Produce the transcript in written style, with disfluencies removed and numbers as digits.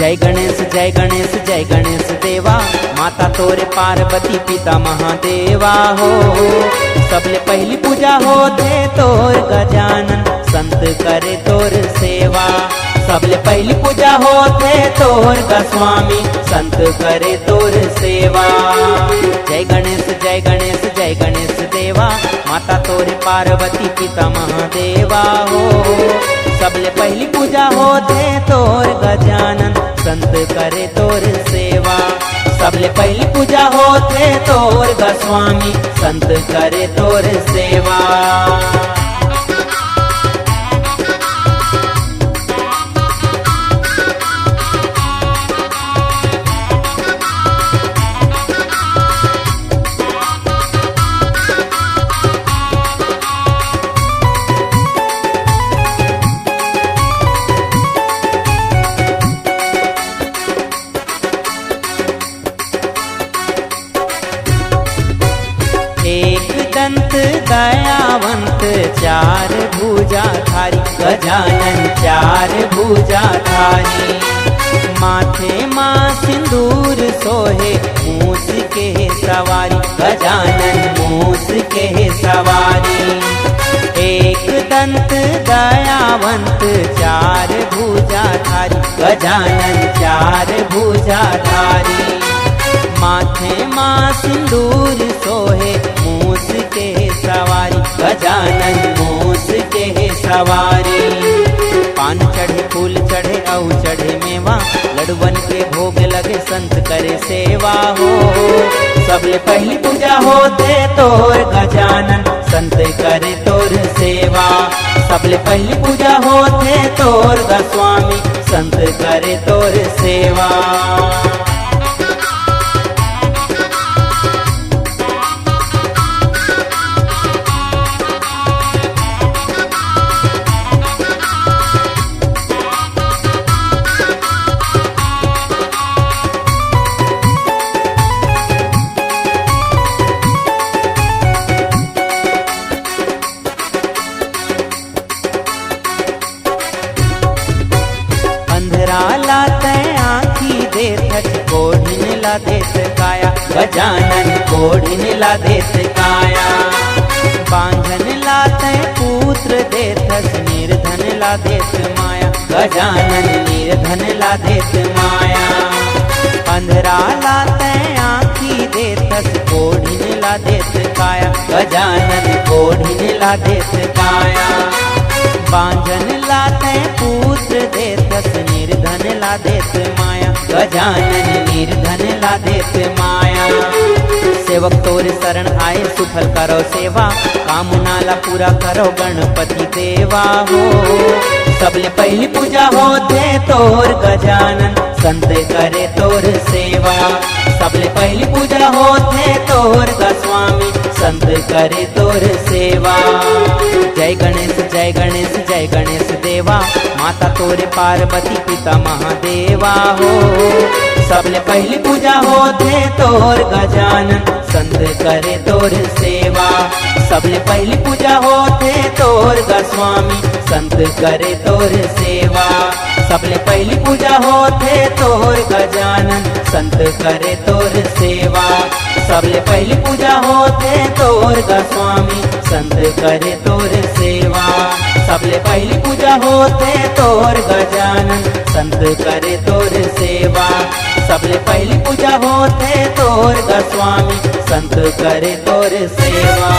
जय गणेश जय गणेश जय गणेश देवा, माता तोरे पार्वती पिता महादेवा हो। सबले पहली पूजा होते तोर गजानन, संत करे तोर सेवा। सबले पहली पूजा होते तोर गोस्वामी, संत करे तोर सेवा। जय गणेश जय गणेश जय गणेश देवा, माता तोरे पार्वती पिता महादेवा हो। सबले पहली पूजा होते तोर गजानन, संत करे तोर सेवा। सबले पहली पूजा होते तोर गोस्वामी, संत करे तोर सेवा। एक दंत दयावंत चार भुजा धारी, गजानन चार भुजा धारी। माथे माँ सिंदूर सोहे, मूस के सवारी, गजानन मूस के सवारी। एक दंत दयावंत चार भुजा धारी, गजानन चार भुजा धारी। माथे माँ सिंदूर सोहे, मूस के सवारी, गजानन मूस के सवारी। पान चढ़े फूल चढ़े औ चढ़े मेवा, लडवन के भोग लगे संत करे सेवा हो। सबले पहली पूजा होते तोर गजानन, संत करे तोर सेवा। सबले पहली पूजा होते तोर गोस्वामी, संत करे तोर सेवा। अंधरा लाते आँखी देखत, कोढ़िन ला देत काया, गजानन कोढ़िन ला देत काया। बांझन लाते पुत्र देतस, निर्धन ला देत माया, गजानन निर्धन ला देत माया। अंधरा लाते आँखी देतस, कोढ़िन ला देत काया, गजानन कोढ़िन ला देत काया। बांझन लाते पुत्र देतस, निर्धन ला देत माया, गजानन निर्धन ला देत माया। सेवक तोरे शरण आए सुफल करो सेवा, कामना ला पूरा करो गणपति देवा हो। सबले पहली पूजा होते तोर गजानन, संत करे तोर सेवा। सबले पहली पूजा होते तोर गोस्वामी, संत करे तोर सेवा। जय गणेश जय गणेश जय गणेश देवा, माता तोरे पार्वती पिता महादेवा हो। सबले पहली पूजा होते तोर गजानन, संत करे तोर सेवा। सबले पहली पूजा होते तोर गोस्वामी, संत करे तोर सेवा। सबले पहली पूजा होते तोर गजानन, संत करे तोर सेवा। सबले पहली पूजा होते तोर गोस्वामी, संत करे तोर सेवा। सबले पहली पूजा होते तोर गजानन, संत करे तोर सेवा। सबले पहली पूजा होते तोर गोस्वामी, संत करे तोर सेवा।